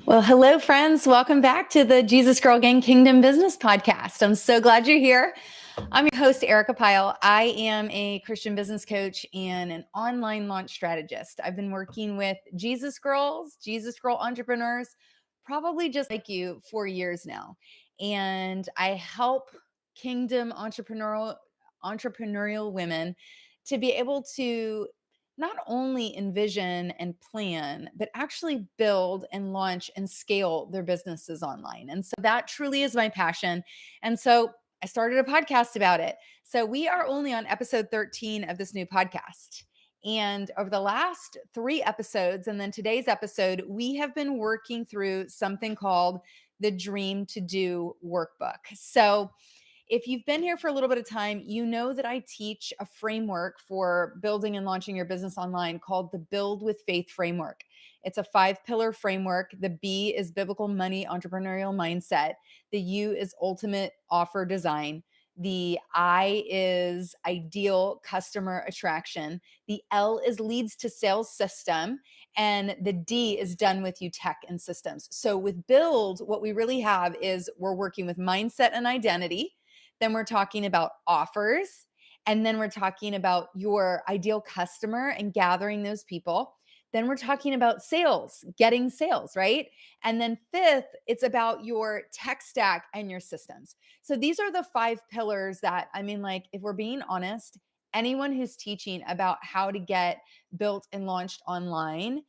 Well, hello, friends. Welcome back to the Jesus Girl Gang Kingdom Business Podcast. I'm so glad you're here. I'm your host, Erica Pyle. I am a Christian business coach and an online launch strategist. I've been working with Jesus Girl entrepreneurs, probably just like you, for years now. And I help Kingdom entrepreneurial women to be able to not only envision and plan, but actually build and launch and scale their businesses online. And so that truly is my passion. And so I started a podcast about it. So we are only on episode 13 of this new podcast. And over the last 3 episodes, and then today's episode, we have been working through something called the Dream to Do Workbook. So if you've been here for a little bit of time, you know that I teach a framework for building and launching your business online called the Build with Faith framework. It's a 5-pillar framework. The B is biblical money entrepreneurial mindset. The U is ultimate offer design. The I is ideal customer attraction. The L is leads to sales system. And the D is done with you tech and systems. So with Build, what we really have is we're working with mindset and identity. Then we're talking about offers. And then we're talking about your ideal customer and gathering those people. Then we're talking about sales, getting sales, right? And then fifth, it's about your tech stack and your systems. So these are the 5 pillars that, if we're being honest, anyone who's teaching about how to get built and launched online,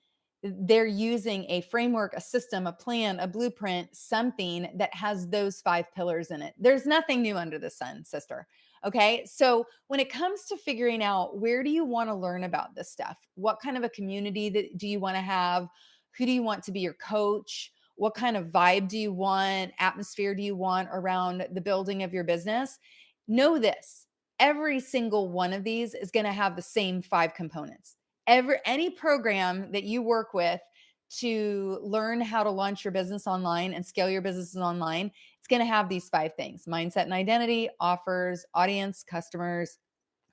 they're using a framework, a system, a plan, a blueprint, something that has those 5 pillars in it. There's nothing new under the sun, sister. Okay. So when it comes to figuring out where do you want to learn about this stuff? What kind of a community do you want to have? Who do you want to be your coach? What kind of vibe do you want? Atmosphere do you want around the building of your business? Know this. Every single one of these is going to have the same 5 components. Any program that you work with to learn how to launch your business online and scale your businesses online, it's going to have these 5 things: mindset and identity, offers, audience, customers,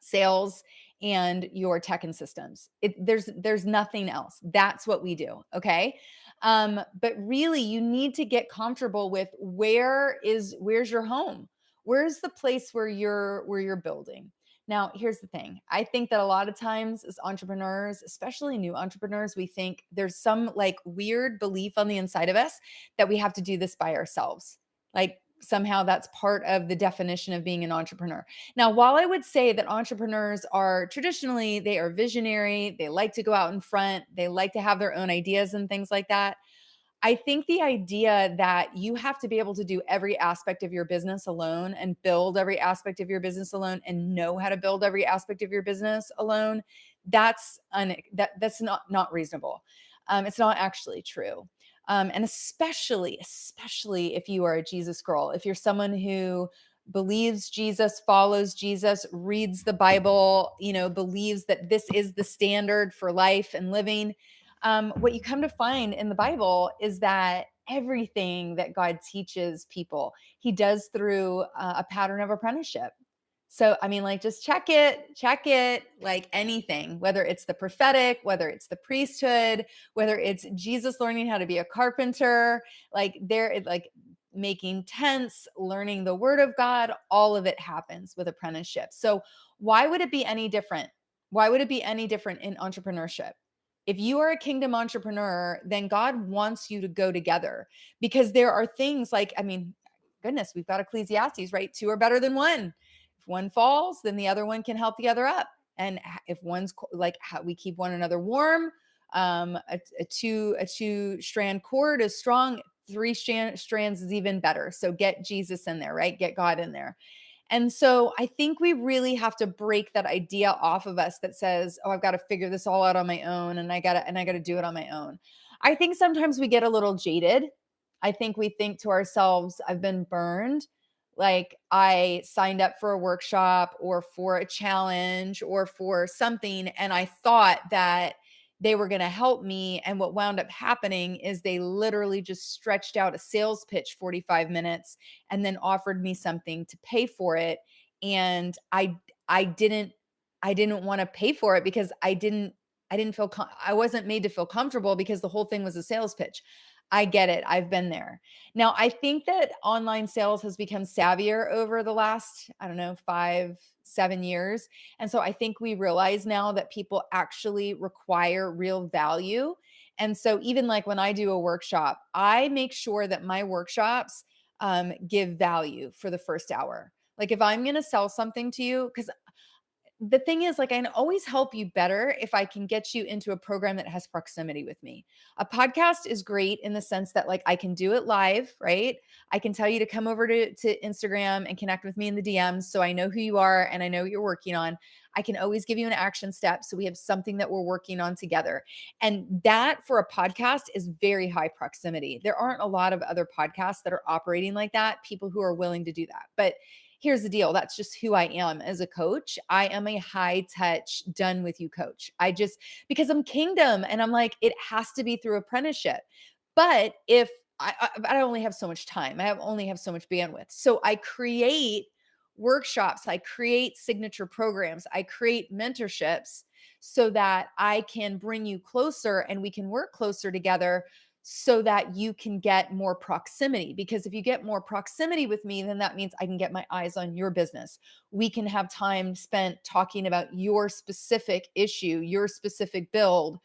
sales, and your tech and systems. There's nothing else. That's what we do. Okay. But really you need to get comfortable with where's your home? Where's the place where you're building? Now, here's the thing. I think that a lot of times as entrepreneurs, especially new entrepreneurs, we think there's some like weird belief on the inside of us that we have to do this by ourselves. Like somehow that's part of the definition of being an entrepreneur. Now, while I would say that entrepreneurs are traditionally, they are visionary, they like to go out in front, they like to have their own ideas and things like that. I think the idea that you have to be able to do every aspect of your business alone and build every aspect of your business alone and know how to build every aspect of your business alone, that's not reasonable. It's not actually true. And especially if you are a Jesus girl, if you're someone who believes Jesus, follows Jesus, reads the Bible, believes that this is the standard for life and living, what you come to find in the Bible is that everything that God teaches people, he does through a pattern of apprenticeship. So, just check it, like anything, whether it's the prophetic, whether it's the priesthood, whether it's Jesus learning how to be a carpenter, like making tents, learning the word of God, all of it happens with apprenticeship. So why would it be any different? Why would it be any different in entrepreneurship? If you are a kingdom entrepreneur, then God wants you to go together, because there are things like, goodness, we've got Ecclesiastes, right? 2 are better than 1. If one falls, then the other one can help the other up. And if one's like, how we keep one another warm, a two strand cord is strong. 3 strands is even better. So get Jesus in there, right? Get God in there. And so I think we really have to break that idea off of us that says, "Oh, I've got to figure this all out on my own and I got to do it on my own." I think sometimes we get a little jaded. I think we think to ourselves, "I've been burned. Like I signed up for a workshop or for a challenge or for something and I thought that they were going to help me, and what wound up happening is they literally just stretched out a sales pitch 45 minutes and then offered me something to pay for it, and I didn't want to pay for it because I didn't feel I wasn't made to feel comfortable because the whole thing was a sales pitch. I get it. I've been there. Now, I think that online sales has become savvier over the last, I don't know, 5, 7 years. And so I think we realize now that people actually require real value. And so even like when I do a workshop, I make sure that my workshops give value for the first hour. Like if I'm going to sell something to you, because the thing is, like, I can always help you better if I can get you into a program that has proximity with me. A podcast is great in the sense that, like, I can do it live, right? I can tell you to come over to Instagram and connect with me in the DMs so I know who you are and I know what you're working on. I can always give you an action step so we have something that we're working on together. And that for a podcast is very high proximity. There aren't a lot of other podcasts that are operating like that, people who are willing to do that. But here's the deal. That's just who I am as a coach. I am a high touch, done with you coach. Because I'm kingdom and I'm like, it has to be through apprenticeship. But if I only have so much time, only have so much bandwidth. So I create workshops, I create signature programs, I create mentorships so that I can bring you closer and we can work closer together so that you can get more proximity. Because if you get more proximity with me, then that means I can get my eyes on your business. We can have time spent talking about your specific issue, your specific build,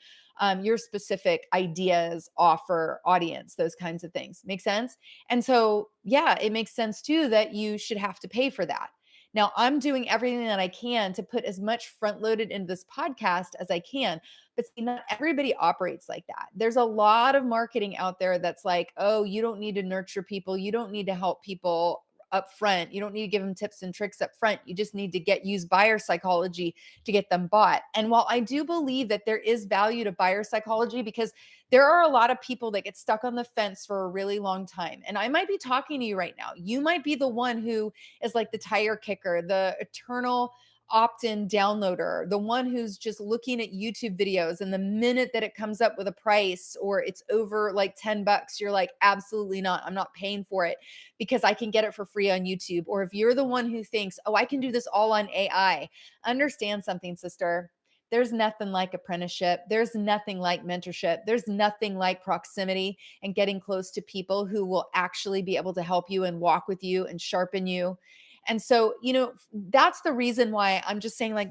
your specific ideas, offer, audience, those kinds of things. Make sense? And so, yeah, it makes sense too that you should have to pay for that. Now, I'm doing everything that I can to put as much front loaded into this podcast as I can. But see, not everybody operates like that. There's a lot of marketing out there that's like, oh, you don't need to nurture people. You don't need to help people up front. You don't need to give them tips and tricks up front. You just need to use buyer psychology to get them bought. And while I do believe that there is value to buyer psychology, because there are a lot of people that get stuck on the fence for a really long time. And I might be talking to you right now. You might be the one who is like the tire kicker, the eternal opt-in downloader, the one who's just looking at YouTube videos, and the minute that it comes up with a price or it's over like $10, you're like, absolutely not. I'm not paying for it because I can get it for free on YouTube. Or if you're the one who thinks, oh, I can do this all on AI, understand something, sister. There's nothing like apprenticeship. There's nothing like mentorship. There's nothing like proximity and getting close to people who will actually be able to help you and walk with you and sharpen you. And so, that's the reason why I'm just saying, like,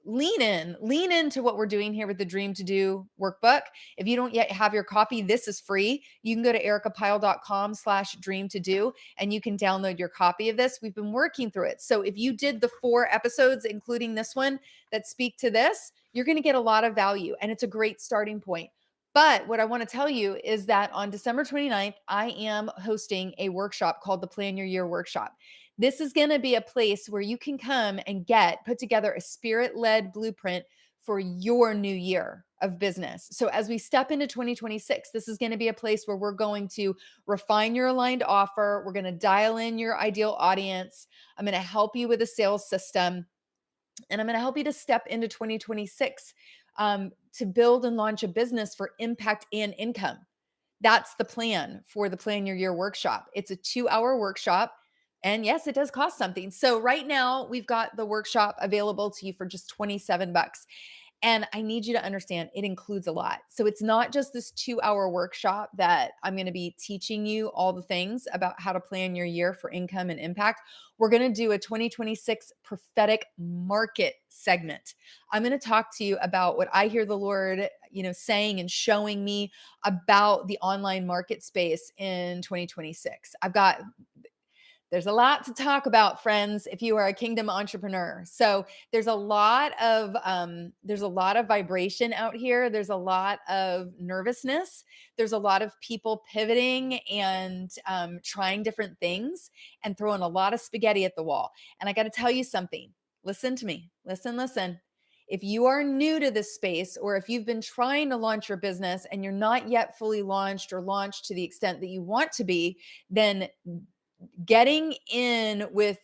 lean into what we're doing here with the Dream to Do workbook. If you don't yet have your copy, this is free. You can go to ericapyle.com/dream to do and you can download your copy of this. We've been working through it. So if you did the 4 episodes, including this one, that speak to this, you're going to get a lot of value and it's a great starting point. But what I want to tell you is that on December 29th, I am hosting a workshop called the Plan Your Year Workshop. This is going to be a place where you can come and put together a spirit-led blueprint for your new year of business. So as we step into 2026, this is going to be a place where we're going to refine your aligned offer. We're going to dial in your ideal audience. I'm going to help you with a sales system. And I'm going to help you to step into 2026 to build and launch a business for impact and income. That's the plan for the Plan Your Year workshop. It's a 2-hour workshop. And yes, it does cost something. So right now we've got the workshop available to you for just $27. And I need you to understand it includes a lot. So it's not just this 2-hour workshop that I'm going to be teaching you all the things about how to plan your year for income and impact. We're going to do a 2026 prophetic market segment. I'm going to talk to you about what I hear the Lord, saying and showing me about the online market space in 2026. There's a lot to talk about, friends, if you are a kingdom entrepreneur. So there's a lot of vibration out here. There's a lot of nervousness. There's a lot of people pivoting and trying different things and throwing a lot of spaghetti at the wall. And I got to tell you something. Listen to me. Listen. If you are new to this space, or if you've been trying to launch your business and you're not yet fully launched or launched to the extent that you want to be, then getting in with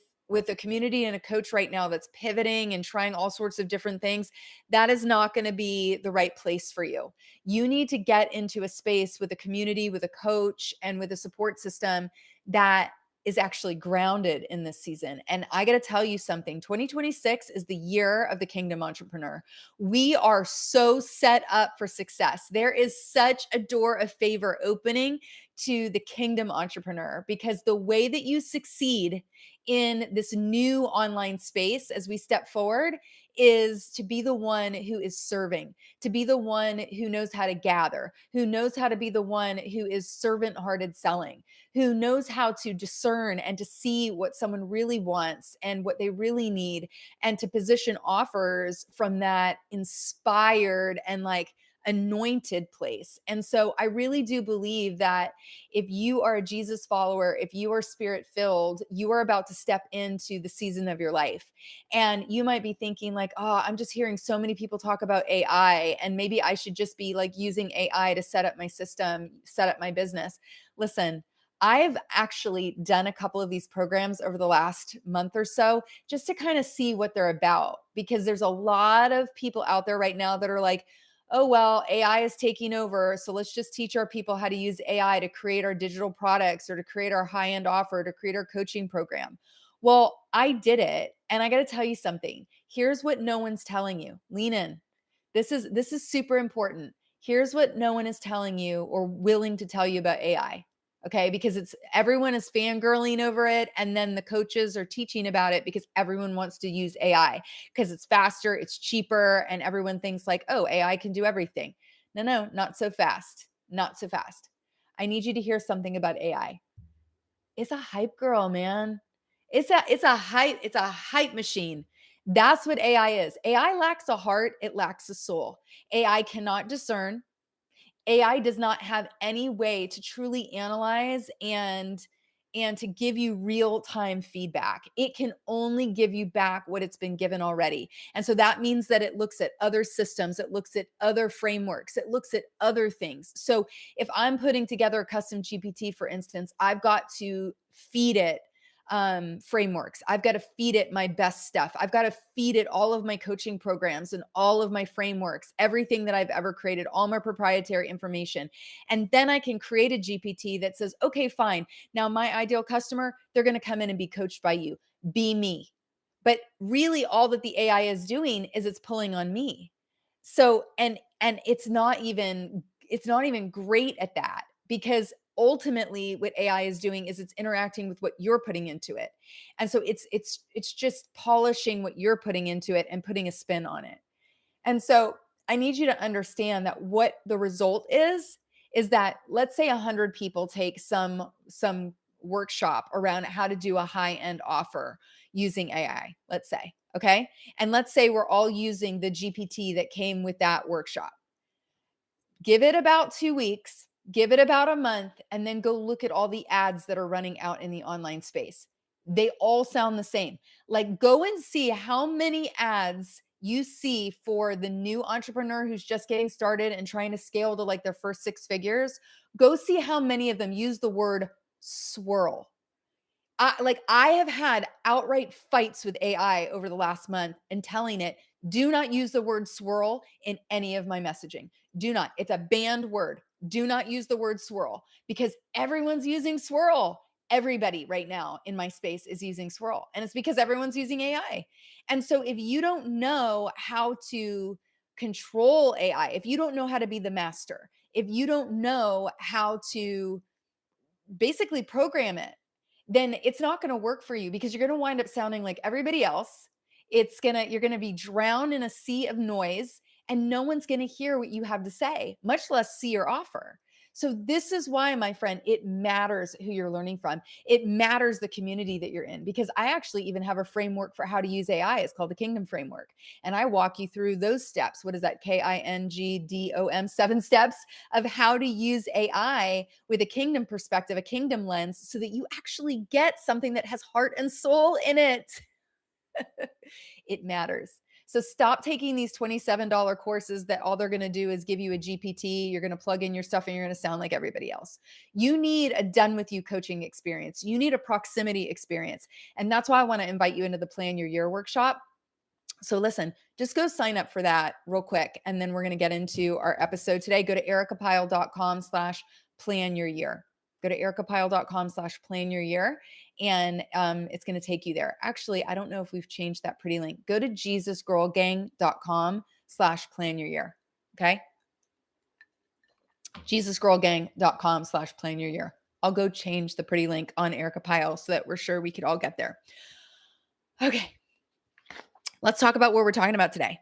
a community and a coach right now that's pivoting and trying all sorts of different things, that is not going to be the right place for you. You need to get into a space with a community, with a coach, and with a support system that is actually grounded in this season. And I got to tell you something, 2026 is the year of the kingdom entrepreneur. We are so set up for success. There is such a door of favor opening to the kingdom entrepreneur, because the way that you succeed in this new online space as we step forward is to be the one who is serving, to be the one who knows how to gather, who knows how to be the one who is servant hearted selling, who knows how to discern and to see what someone really wants and what they really need, and to position offers from that inspired and like anointed place. And so I really do believe that if you are a Jesus follower, if you are spirit filled, you are about to step into the season of your life. And you might be thinking like, oh, I'm just hearing so many people talk about AI, and maybe I should just be like using AI to set up my system, set up my business. Listen, I've actually done a couple of these programs over the last month or so just to kind of see what they're about, because there's a lot of people out there right now that are like, oh, well, AI is taking over. So let's just teach our people how to use AI to create our digital products or to create our high end offer, to create our coaching program. Well, I did it. And I got to tell you something. Here's what no one's telling you. Lean in. This is super important. Here's what no one is telling you or willing to tell you about AI. Okay, because it's everyone is fangirling over it, and then the coaches are teaching about it because everyone wants to use AI because it's faster, it's cheaper, and everyone thinks like, oh, AI can do everything. No, no, not so fast. Not so fast. I need you to hear something about AI. It's a hype girl, man. It's a hype machine. That's what AI is. AI lacks a heart, it lacks a soul. AI cannot discern. AI does not have any way to truly analyze and to give you real-time feedback. It can only give you back what it's been given already. And so that means that it looks at other systems, it looks at other frameworks, it looks at other things. So if I'm putting together a custom GPT, for instance, I've got to feed it frameworks. I've got to feed it my best stuff. I've got to feed it all of my coaching programs and all of my frameworks, everything that I've ever created, all my proprietary information. And then I can create a GPT that says, okay, fine. Now, my ideal customer, they're going to come in and be coached by you. Be me. But really, all that the AI is doing is it's pulling on me. So, and it's not even great at that, because ultimately what AI is doing is it's interacting with what you're putting into it. And so it's just polishing what you're putting into it and putting a spin on it. And so I need you to understand that what the result is that, let's say 100 people take some workshop around how to do a high-end offer using AI, let's say, okay? And let's say we're all using the GPT that came with that workshop. Give it about 2 weeks, give it about a month, and then go look at all the ads that are running out in the online space. They all sound the same. Like, go and see how many ads you see for the new entrepreneur who's just getting started and trying to scale to like their first 6 figures. Go see how many of them use the word swirl. I have had outright fights with AI over the last month and telling it, do not use the word swirl in any of my messaging. Do not. It's a banned word. Do not use the word swirl, because everyone's using swirl. Everybody right now in my space is using swirl, and it's because everyone's using AI. And so if you don't know how to control AI, if you don't know how to be the master, if you don't know how to basically program it, then it's not going to work for you, because you're going to wind up sounding like everybody else. You're going to be drowned in a sea of noise, and no one's going to hear what you have to say, much less see your offer. So this is why, my friend, it matters who you're learning from. It matters the community that you're in, because I actually even have a framework for how to use AI. It's called the Kingdom Framework. And I walk you through those steps. What is that? KINGDOM, 7 steps of how to use AI with a kingdom perspective, a kingdom lens, so that you actually get something that has heart and soul in it. It matters. So stop taking these $27 courses that all they're going to do is give you a GPT. You're going to plug in your stuff and you're going to sound like everybody else. You need a done with you coaching experience. You need a proximity experience. And that's why I want to invite you into the Plan Your Year workshop. So listen, just go sign up for that real quick. And then we're going to get into our episode today. Go to ericapyle.com/plan your year. Go to ericapyle.com/plan your year, and it's going to take you there. Actually, I don't know if we've changed that pretty link. Go to jesusgirlgang.com/plan your year. Okay. jesusgirlgang.com/plan your year. I'll go change the pretty link on Erica Pyle so that we're sure we could all get there. Okay. Let's talk about what we're talking about today.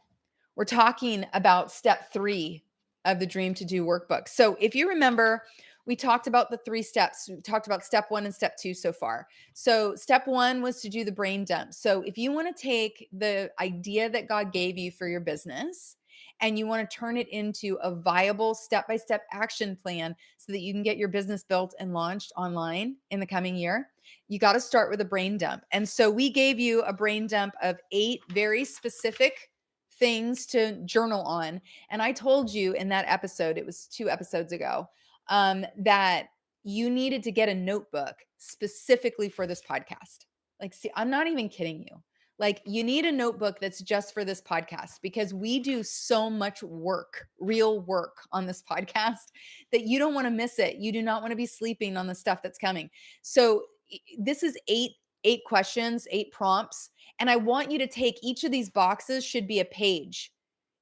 We're talking about step 3 of the Dream to Do workbook. So if you remember, we talked about the 3 steps. We talked about step 1 and step 2 so far. So step 1 was to do the brain dump. So if you want to take the idea that God gave you for your business and you want to turn it into a viable step-by-step action plan so that you can get your business built and launched online in the coming year, you got to start with a brain dump. And so we gave you a brain dump of 8 very specific things to journal on. And I told you in that episode, it was 2 episodes ago, that you needed to get a notebook specifically for this podcast. Like, see, I'm not even kidding you. Like, you need a notebook that's just for this podcast because we do so much work, real work on this podcast that you don't want to miss it. You do not want to be sleeping on the stuff that's coming. So this is 8 questions, 8 prompts. And I want you to take each of these boxes should be a page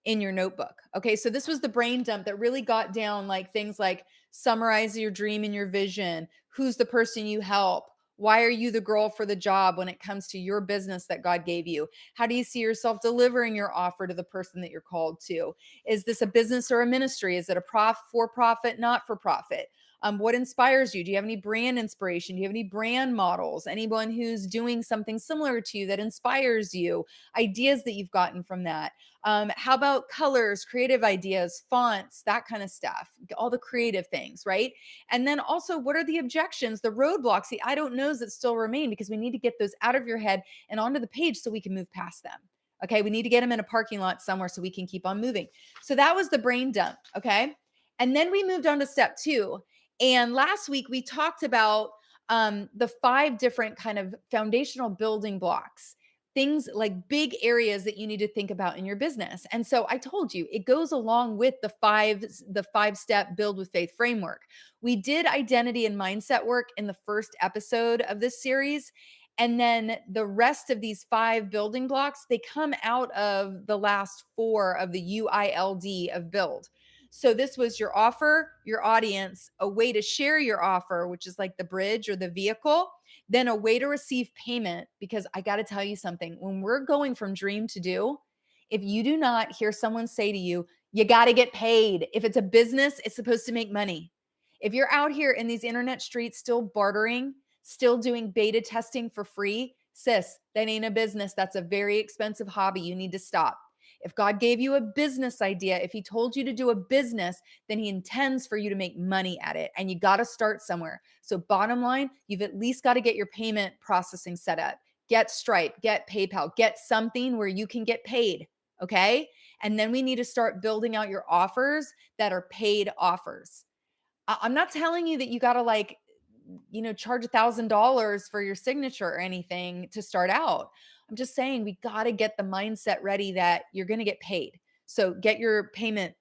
in your notebook. Okay. So this was the brain dump that really got down like things like summarize your dream and your vision. Who's the person you help? Why are you the girl for the job when it comes to your business that God gave you? How do you see yourself delivering your offer to the person that you're called to? Is this a business or a ministry? Is it a for-profit, not for profit? What inspires you? Do you have any brand inspiration? Do you have any brand models? Anyone who's doing something similar to you that inspires you? Ideas that you've gotten from that? How about colors, creative ideas, fonts, that kind of stuff, all the creative things, right? And then also, what are the objections, the roadblocks, the I don't knows that still remain, because we need to get those out of your head and onto the page so we can move past them. Okay. We need to get them in a parking lot somewhere so we can keep on moving. So that was the brain dump. Okay. And then we moved on to step 2. And last week we talked about the 5 different kind of foundational building blocks, things like big areas that you need to think about in your business. And so I told you it goes along with the 5-step build with faith framework. We did identity and mindset work in the first episode of this series. And then the rest of these 5 building blocks, they come out of the last 4 of the UILD of build. So this was your offer, your audience, a way to share your offer, which is like the bridge or the vehicle, then a way to receive payment. Because I got to tell you something, when we're going from dream to do, if you do not hear someone say to you, you got to get paid. If it's a business, it's supposed to make money. If you're out here in these internet streets still bartering, still doing beta testing for free, sis, that ain't a business. That's a very expensive hobby. You need to stop. If God gave you a business idea, if he told you to do a business, then he intends for you to make money at it. And you got to start somewhere. So bottom line, you've at least got to get your payment processing set up. Get Stripe, get PayPal, get something where you can get paid. Okay. And then we need to start building out your offers that are paid offers. I'm not telling you that you got to charge $1,000 for your signature or anything to start out. I'm just saying we got to get the mindset ready that you're going to get paid. So get your payment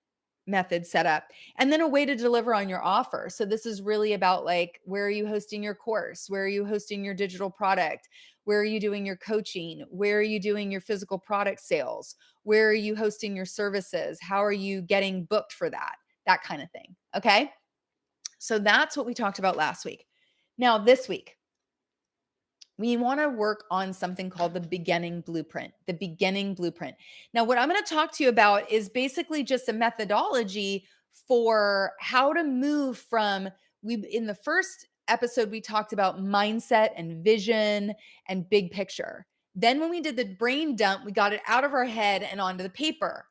method set up, and then a way to deliver on your offer. So this is really about like, where are you hosting your course? Where are you hosting your digital product? Where are you doing your coaching? Where are you doing your physical product sales? Where are you hosting your services? How are you getting booked for that? That kind of thing. Okay. So that's what we talked about last week. Now, this week, we want to work on something called the beginning blueprint, the beginning blueprint. Now, what I'm going to talk to you about is basically just a methodology for how to move from, in the first episode, we talked about mindset and vision and big picture. Then when we did the brain dump, we got it out of our head and onto the paper.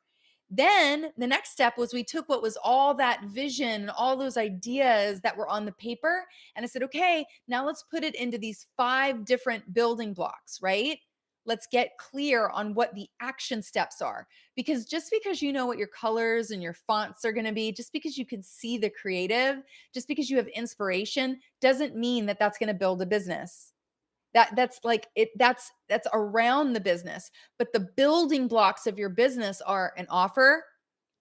Then the next step was we took what was all that vision, all those ideas that were on the paper, and I said, okay, now let's put it into these 5 different building blocks, right? Let's get clear on what the action steps are. Because just because you know what your colors and your fonts are going to be, just because you can see the creative, just because you have inspiration, doesn't mean that that's going to build a business. That's like it, that's around the business. But the building blocks of your business are an offer,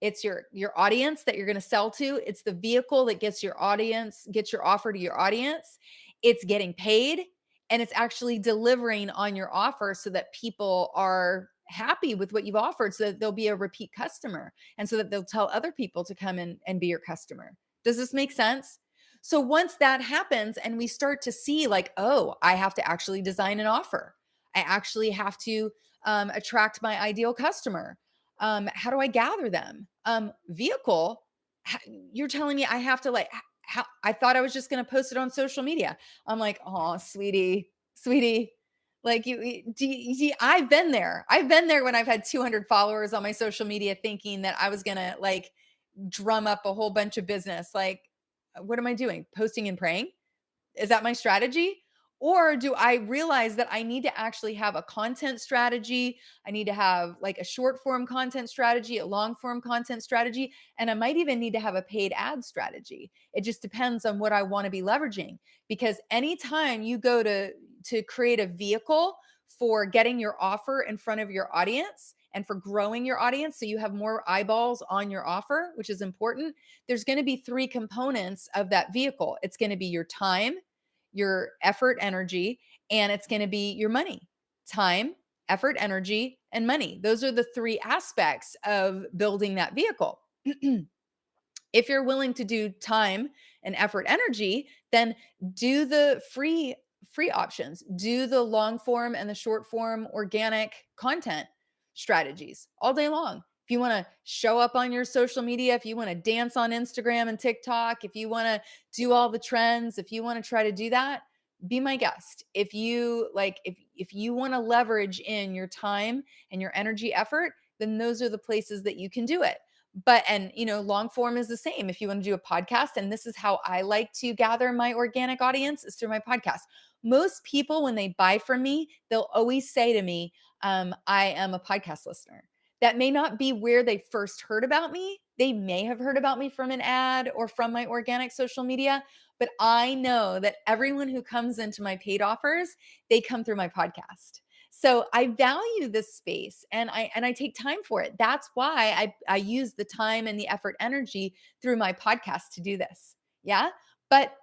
It's your audience that you're going to sell to. It's the vehicle that gets your offer to your audience. It's getting paid, and it's actually delivering on your offer so that people are happy with what you've offered, so that they'll be a repeat customer, and so that they'll tell other people to come in and be your customer. Does this make sense? So once that happens and we start to see like, oh, I have to actually design an offer. I actually have to attract my ideal customer. How do I gather them? Vehicle, you're telling me I have to like, how I thought I was just going to post it on social media. I'm like, oh, sweetie, like I've been there. I've been there when I've had 200 followers on my social media thinking that I was going to like drum up a whole bunch of business. Like, what am I doing? Posting and praying? Is that my strategy? Or do I realize that I need to actually have a content strategy? I need to have like a short form content strategy, a long form content strategy, and I might even need to have a paid ad strategy. It just depends on what I want to be leveraging, because anytime you go to create a vehicle for getting your offer in front of your audience and for growing your audience so you have more eyeballs on your offer, which is important, there's going to be three components of that vehicle. It's going to be your time, your effort, energy, and it's going to be your money. Time, effort, energy, and money. Those are the three aspects of building that vehicle. If you're willing to do time and effort, energy, then do the free options. Do the long form and the short form organic content strategies all day long. If you want to show up on your social media, if you want to dance on Instagram and TikTok, if you want to do all the trends, if you want to try to do that, be my guest. If you like, if you want to leverage in your time and your energy effort, then those are the places that you can do it. But, and long form is the same. If you want to do a podcast, and this is how I like to gather my organic audience, is through my podcast. Most people, when they buy from me, they'll always say to me, I am a podcast listener. That may not be where they first heard about me. They may have heard about me from an ad or from my organic social media, but I know that everyone who comes into my paid offers, they come through my podcast. So I value this space, and I take time for it. That's why I use the time and the effort, energy through my podcast to do this. Yeah. But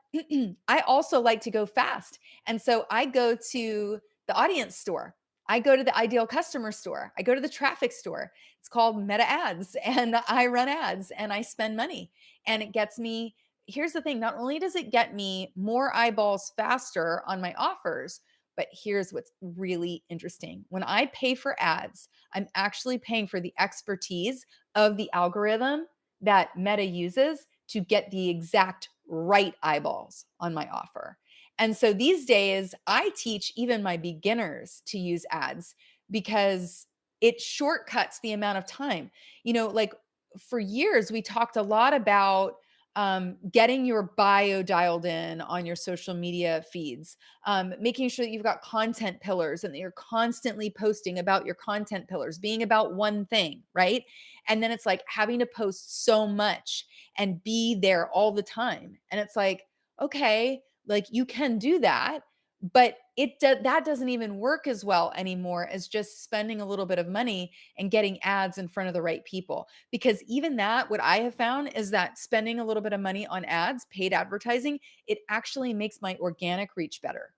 I also like to go fast. And so I go to the audience store. I go to the ideal customer store. I go to the traffic store. It's called Meta Ads, and I run ads and I spend money. And it gets me, here's the thing, not only does it get me more eyeballs faster on my offers, but here's what's really interesting. When I pay for ads, I'm actually paying for the expertise of the algorithm that Meta uses to get the exact right eyeballs on my offer. And so these days, I teach even my beginners to use ads because it shortcuts the amount of time. Like for years, we talked a lot about getting your bio dialed in on your social media feeds, making sure that you've got content pillars and that you're constantly posting about your content pillars, being about one thing, right? And then it's like having to post so much and be there all the time. And it's like, okay, like you can do that, but that doesn't even work as well anymore as just spending a little bit of money and getting ads in front of the right people. Because even that, what I have found is that spending a little bit of money on ads, paid advertising, it actually makes my organic reach better.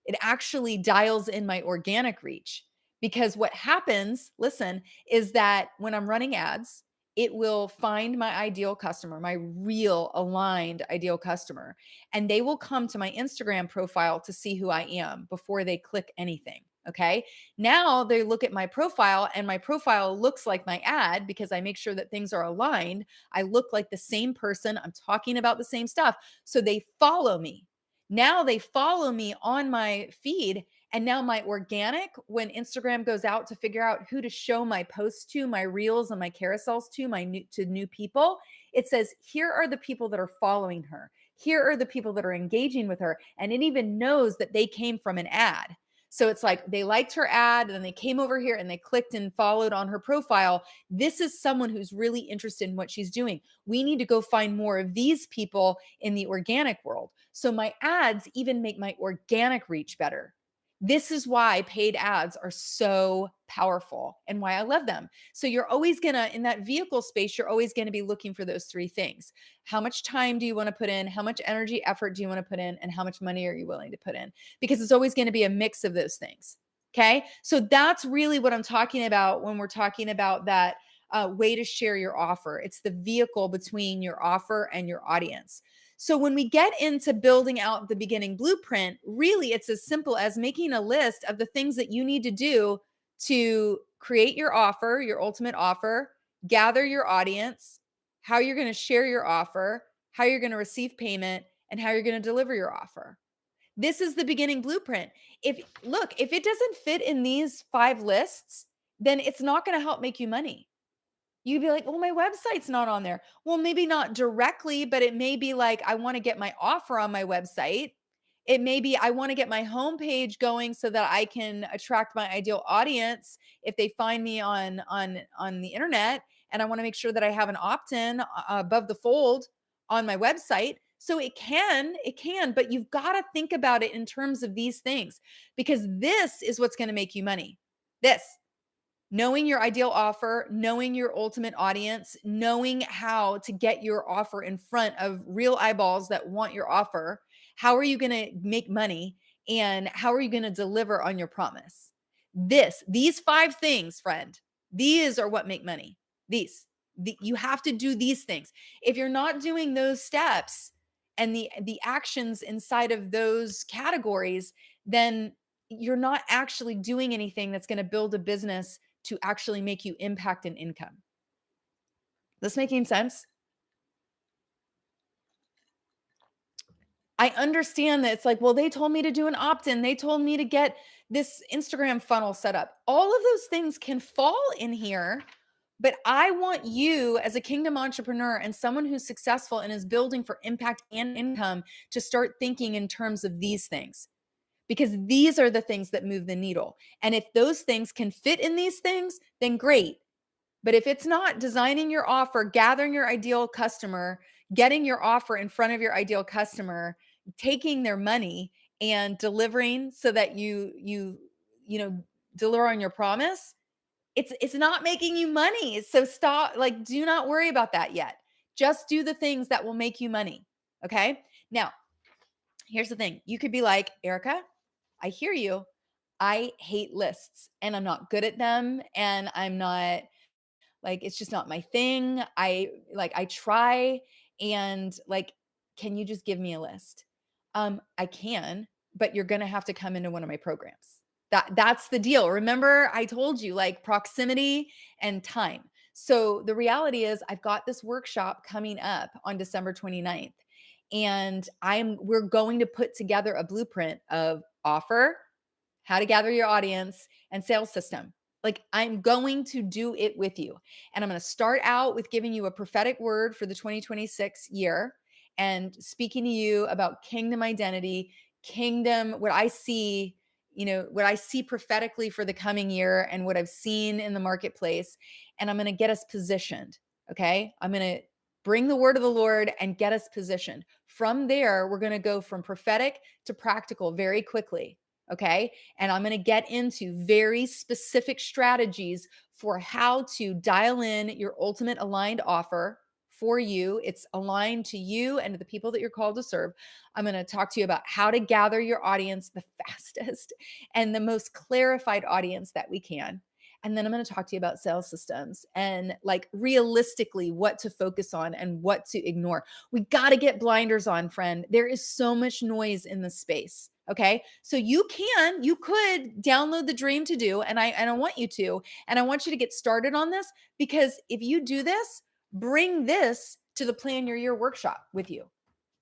It actually dials in my organic reach, because what happens, listen, is that when I'm running ads, it will find my ideal customer, my real aligned ideal customer, and they will come to my Instagram profile to see who I am before they click anything. Okay. Now they look at my profile, and my profile looks like my ad because I make sure that things are aligned. I look like the same person. I'm talking about the same stuff. So they follow me. Now they follow me on my feed. And now my organic, when Instagram goes out to figure out who to show my posts to, my reels and my carousels to, to new people, it says, here are the people that are following her. Here are the people that are engaging with her. And it even knows that they came from an ad. So it's like they liked her ad, and then they came over here and they clicked and followed on her profile. This is someone who's really interested in what she's doing. We need to go find more of these people in the organic world. So my ads even make my organic reach better. This is why paid ads are so powerful and why I love them. So you're always gonna, in that vehicle space, you're always gonna be looking for those three things. How much time do you wanna put in? How much energy, effort do you wanna put in? And how much money are you willing to put in? Because it's always gonna be a mix of those things. Okay. So that's really what I'm talking about when we're talking about that way to share your offer. It's the vehicle between your offer and your audience. So when we get into building out the beginning blueprint, really it's as simple as making a list of the things that you need to do to create your offer, your ultimate offer, gather your audience, how you're going to share your offer, how you're going to receive payment, and how you're going to deliver your offer. This is the beginning blueprint. If it doesn't fit in these 5 lists, then it's not going to help make you money. You'd be like, "Well, my website's not on there." Well, maybe not directly, but it may be like, I wanna get my offer on my website. It may be I wanna get my homepage going so that I can attract my ideal audience if they find me on the internet, and I wanna make sure that I have an opt-in above the fold on my website. So it can, but you've gotta think about it in terms of these things, because this is what's gonna make you money. This. Knowing your ideal offer, knowing your ultimate audience, knowing how to get your offer in front of real eyeballs that want your offer. How are you going to make money? And how are you going to deliver on your promise? These 5 things, friend, these are what make money. You have to do these things. If you're not doing those steps and the actions inside of those categories, then you're not actually doing anything that's going to build a business to actually make you impact and income. This making sense? I understand that it's like, well, they told me to do an opt-in. They told me to get this Instagram funnel set up. All of those things can fall in here, but I want you as a kingdom entrepreneur and someone who's successful and is building for impact and income to start thinking in terms of these things, because these are the things that move the needle. And if those things can fit in these things, then great. But if it's not, designing your offer, gathering your ideal customer, getting your offer in front of your ideal customer, taking their money and delivering so that you know deliver on your promise, it's not making you money. So stop, like, do not worry about that yet. Just do the things that will make you money. Okay? Now, here's the thing. You could be like, "Erica, I hear you. I hate lists and I'm not good at them and I'm not, like, it's just not my thing. I try and, like, can you just give me a list?" I can, but you're gonna have to come into one of my programs. That's the deal. Remember, I told you, like, proximity and time. So the reality is I've got this workshop coming up on December 29th, and we're going to put together a blueprint of offer, how to gather your audience, and sales system. Like, I'm going to do it with you. And I'm going to start out with giving you a prophetic word for the 2026 year and speaking to you about kingdom identity, kingdom, what I see prophetically for the coming year and what I've seen in the marketplace. And I'm going to get us positioned. Okay. I'm going to bring the word of the Lord and get us positioned. From there, we're going to go from prophetic to practical very quickly. Okay. And I'm going to get into very specific strategies for how to dial in your ultimate aligned offer for you. It's aligned to you and to the people that you're called to serve. I'm going to talk to you about how to gather your audience the fastest and the most clarified audience that we can. And then I'm going to talk to you about sales systems and, like, realistically what to focus on and what to ignore. We got to get blinders on, friend. There is so much noise in this space. Okay. So you could download the Dream to Do, and I want you to, and I want you to get started on this, because if you do this, bring this to the Plan Your Year workshop with you,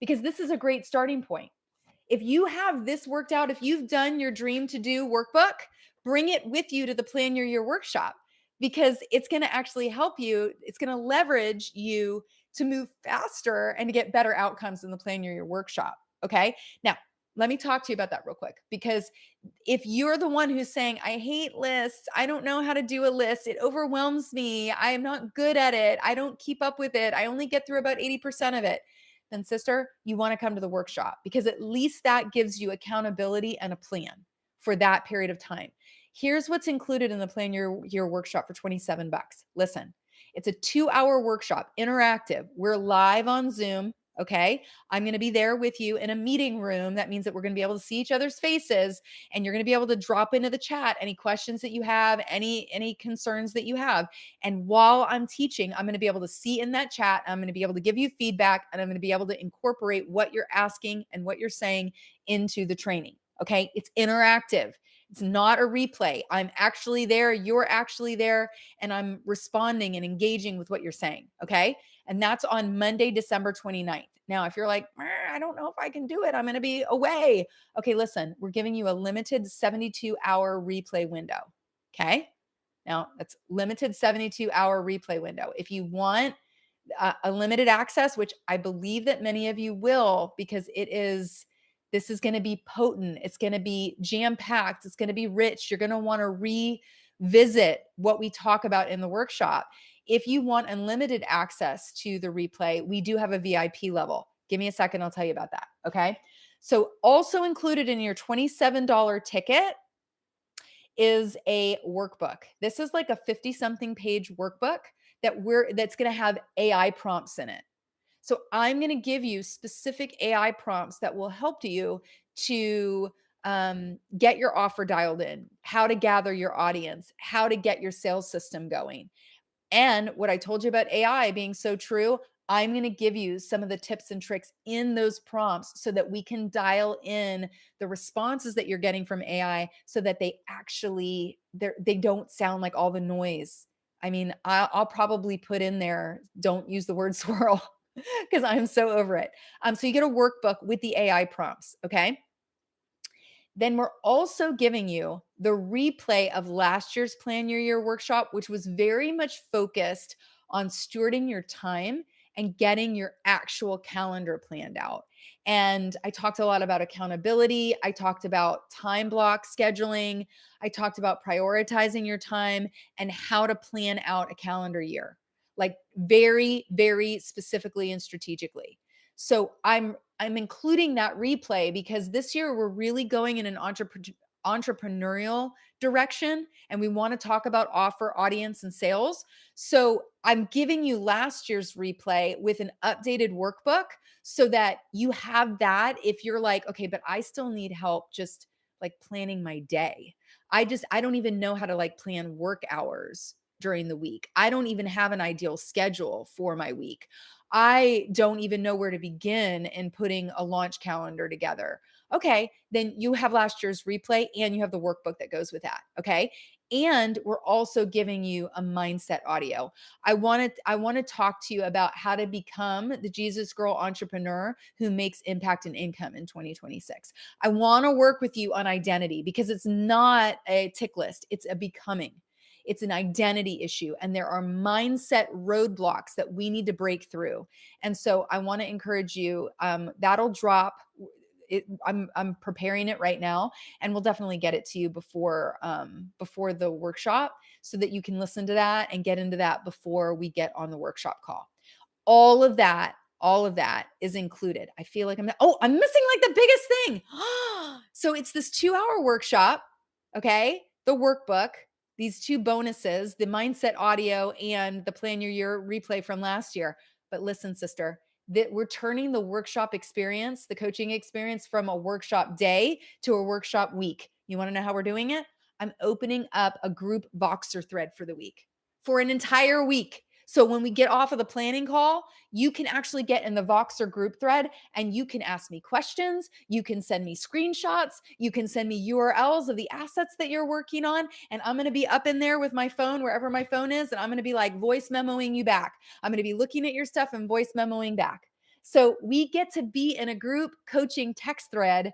because this is a great starting point. If you have this worked out, if you've done your Dream to Do workbook, bring it with you to the Plan Your Year workshop, because it's going to actually help you. It's going to leverage you to move faster and to get better outcomes in the Plan Your Year workshop. Okay. Now, let me talk to you about that real quick, because if you're the one who's saying, "I hate lists, I don't know how to do a list, it overwhelms me, I am not good at it, I don't keep up with it, I only get through about 80% of it," then, sister, you want to come to the workshop, because at least that gives you accountability and a plan for that period of time. Here's what's included in the Plan Your Workshop for 27 bucks. Listen, it's a 2-hour workshop, interactive. We're live on Zoom. Okay. I'm going to be there with you in a meeting room. That means that we're going to be able to see each other's faces, and you're going to be able to drop into the chat any questions that you have, any concerns that you have. And while I'm teaching, I'm going to be able to see in that chat. I'm going to be able to give you feedback, and I'm going to be able to incorporate what you're asking and what you're saying into the training. Okay. It's interactive. It's not a replay. I'm actually there. You're actually there. And I'm responding and engaging with what you're saying. Okay. And that's on Monday, December 29th. Now, if you're like, I don't know if I can do it, I'm going to be away. Okay, listen, we're giving you a limited 72-hour replay window. Okay. Now, that's limited 72-hour replay window. If you want a limited access, which I believe that many of you will, because this is going to be potent. It's going to be jam-packed. It's going to be rich. You're going to want to revisit what we talk about in the workshop. If you want unlimited access to the replay, we do have a VIP level. Give me a second. I'll tell you about that. Okay. So also included in your $27 ticket is a workbook. This is like a 50-something page workbook that's going to have AI prompts in it. So I'm going to give you specific AI prompts that will help you to get your offer dialed in, how to gather your audience, how to get your sales system going. And what I told you about AI being so true, I'm going to give you some of the tips and tricks in those prompts so that we can dial in the responses that you're getting from AI so that they don't sound like all the noise. I mean, I'll probably put in there, don't use the word swirl because I'm so over it. So you get a workbook with the AI prompts. Okay. Then we're also giving you the replay of last year's Plan Your Year workshop, which was very much focused on stewarding your time and getting your actual calendar planned out. And I talked a lot about accountability. I talked about time block scheduling. I talked about prioritizing your time and how to plan out a calendar year, like very, very specifically and strategically. So I'm including that replay because this year we're really going in an entrepreneurial direction, and we want to talk about offer, audience, and sales. So I'm giving you last year's replay with an updated workbook so that you have that if you're like, okay, but I still need help just like planning my day. I don't even know how to like plan work hours during the week. I don't even have an ideal schedule for my week. I don't even know where to begin in putting a launch calendar together. Okay, then you have last year's replay and you have the workbook that goes with that. Okay. And we're also giving you a mindset audio. I want to talk to you about how to become the Jesus girl entrepreneur who makes impact and income in 2026. I want to work with you on identity because it's not a tick list, it's a becoming. It's an identity issue, and there are mindset roadblocks that we need to break through. And so I want to encourage you. That'll drop. I'm preparing it right now, and we'll definitely get it to you before the workshop so that you can listen to that and get into that before we get on the workshop call. All of that is included. I feel like I'm missing like the biggest thing. So it's this 2-hour workshop. Okay. The workbook, these two bonuses, the mindset audio and the Plan Your Year replay from last year. But listen, sister, that we're turning the workshop experience, the coaching experience from a workshop day to a workshop week. You want to know how we're doing it? I'm opening up a group Voxer thread for the week, for an entire week. So when we get off of the planning call, you can actually get in the Voxer group thread and you can ask me questions. You can send me screenshots. You can send me URLs of the assets that you're working on. And I'm going to be up in there with my phone, wherever my phone is. And I'm going to be like voice memoing you back. I'm going to be looking at your stuff and voice memoing back. So we get to be in a group coaching text thread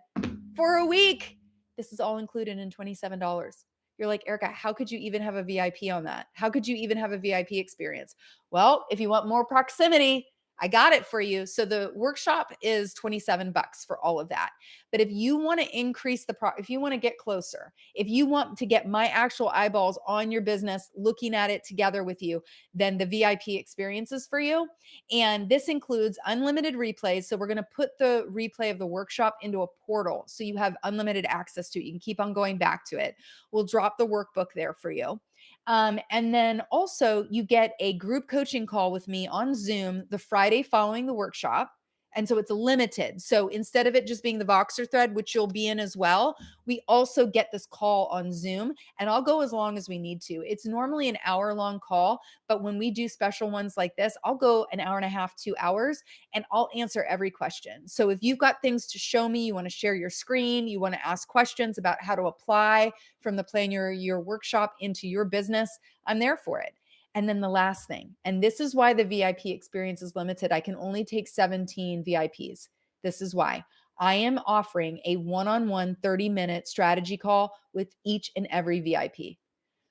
for a week. This is all included in $27. You're like, Erica, how could you even have a VIP on that? How could you even have a VIP experience? Well, if you want more proximity, I got it for you. So the workshop is $27 for all of that. But if you want to increase if you want to get closer, if you want to get my actual eyeballs on your business, looking at it together with you, then the VIP experience is for you. And this includes unlimited replays. So we're going to put the replay of the workshop into a portal so you have unlimited access to it. You can keep on going back to it. We'll drop the workbook there for you. And then also, you get a group coaching call with me on Zoom the Friday following the workshop. And so it's limited. So instead of it just being the Voxer thread, which you'll be in as well, we also get this call on Zoom, and I'll go as long as we need to. It's normally an hour-long call, but when we do special ones like this, I'll go an hour and a half, 2 hours, and I'll answer every question. So if you've got things to show me, you want to share your screen, you want to ask questions about how to apply from the Plan Your Year workshop into your business, I'm there for it. And then the last thing, and this is why the VIP experience is limited. I can only take 17 VIPs. This is why I am offering a one-on-one 30-minute strategy call with each and every VIP.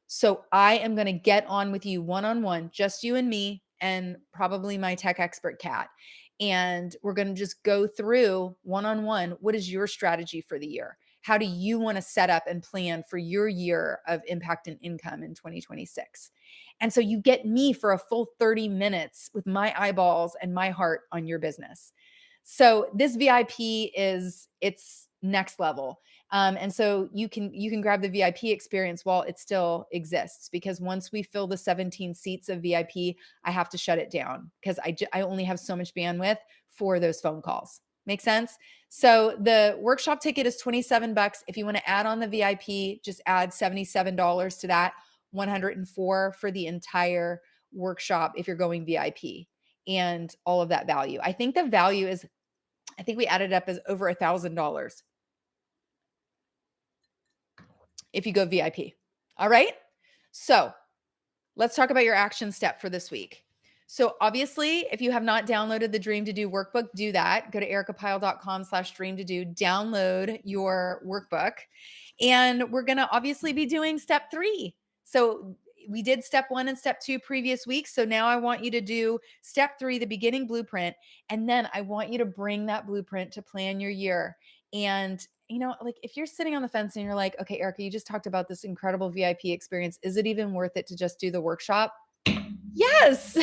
So I am going to get on with you one-on-one, just you and me, and probably my tech expert Kat. And we're going to just go through one-on-one. What is your strategy for the year? How do you want to set up and plan for your year of impact and income in 2026? And so you get me for a full 30 minutes with my eyeballs and my heart on your business. So this VIP it's next level. And so you can grab the VIP experience while it still exists, because once we fill the 17 seats of VIP, I have to shut it down because I only have so much bandwidth for those phone calls. Make sense? So the workshop ticket is $27. If you want to add on the VIP, just add $77 to that, 104 for the entire workshop if you're going VIP, and all of that value. I think the value is, I think we added up as over $1,000 if you go VIP. All right. So let's talk about your action step for this week. So obviously, if you have not downloaded the Dream to Do workbook, do that. Go to ericapyle.com/dream to do, download your workbook. And we're going to obviously be doing step 3. So we did step 1 and step 2 previous weeks. So now I want you to do step 3, the beginning blueprint. And then I want you to bring that blueprint to Plan Your Year. And like if you're sitting on the fence and you're like, okay, Erica, you just talked about this incredible VIP experience. Is it even worth it to just do the workshop? Yes.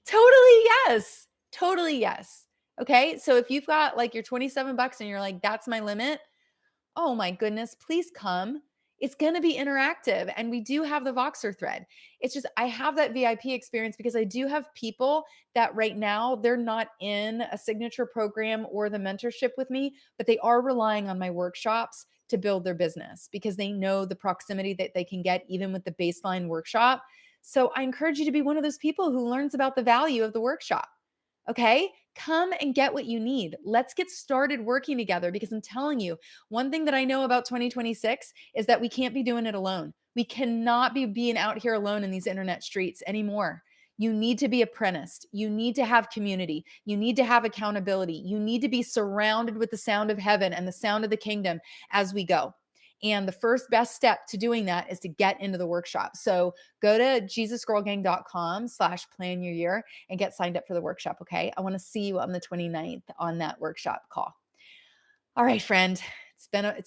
Totally yes. Totally yes. Okay. So if you've got like your $27 and you're like, that's my limit, oh my goodness, please come. It's going to be interactive. And we do have the Voxer thread. It's just, I have that VIP experience because I do have people that right now, they're not in a signature program or the mentorship with me, but they are relying on my workshops to build their business because they know the proximity that they can get even with the baseline workshop. So I encourage you to be one of those people who learns about the value of the workshop. Okay, come and get what you need. Let's get started working together, because I'm telling you, one thing that I know about 2026 is that we can't be doing it alone. We cannot be being out here alone in these internet streets anymore. You need to be apprenticed. You need to have community. You need to have accountability. You need to be surrounded with the sound of heaven and the sound of the kingdom as we go. And the first best step to doing that is to get into the workshop. So go to jesusgirlgang.com/plan your year and get signed up for the workshop. Okay. I want to see you on the 29th on that workshop call. All right, friend. It's been a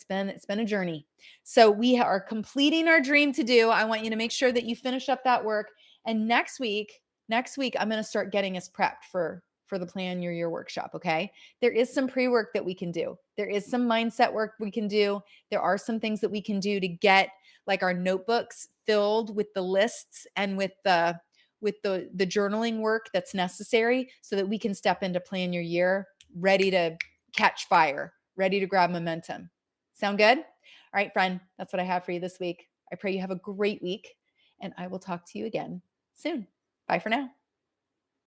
journey. So we are completing our dream to do. I want you to make sure that you finish up that work. And next week, I'm going to start getting us prepped for the Plan Your Year workshop. Okay. There is some pre-work that we can do. There is some mindset work we can do. There are some things that we can do to get like our notebooks filled with the lists and with the journaling work that's necessary so that we can step into Plan Your Year ready to catch fire, ready to grab momentum. Sound good? All right, friend, that's what I have for you this week. I pray you have a great week, and I will talk to you again soon. Bye for now.